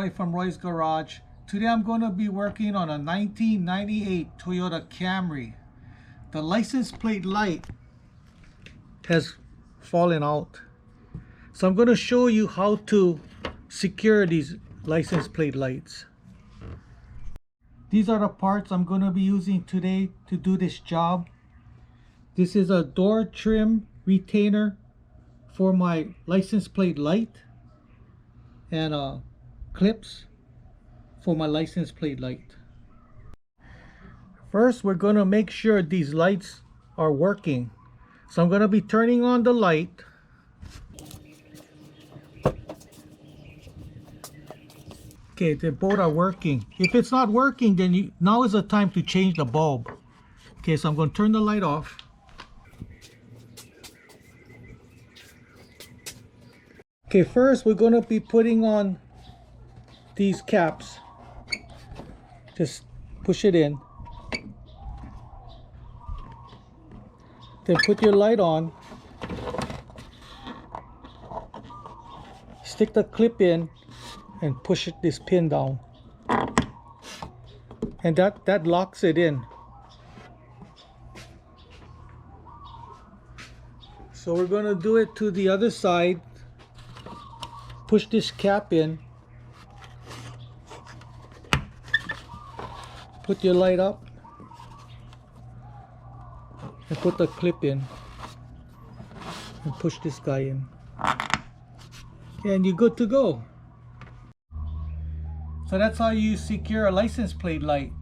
Roy from Roy's Garage. Today I'm going to be working on a 1998 Toyota Camry. The license plate light has fallen out. So I'm going to show you how to secure these license plate lights. These are the parts I'm going to be using today to do this job. This is a door trim retainer for my license plate light and clips for my license plate light. First, we're going to make sure these lights are working. So I'm going to be turning on the light. Okay, they both are working. If it's not working, then now is the time to change the bulb. Okay, so I'm going to turn the light off. Okay, first we're going to be putting on these caps. Just push it in. Then put your light on. Stick the clip in and push this pin down. And that locks it in. So we're going to do it to the other side. Push this cap in. Put your light up. And put the clip in. And push this guy in. And you're good to go. So that's how you secure a license plate light.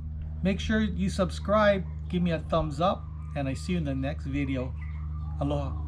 Make sure you subscribe, give me a thumbs up, and I see you in the next video. Aloha.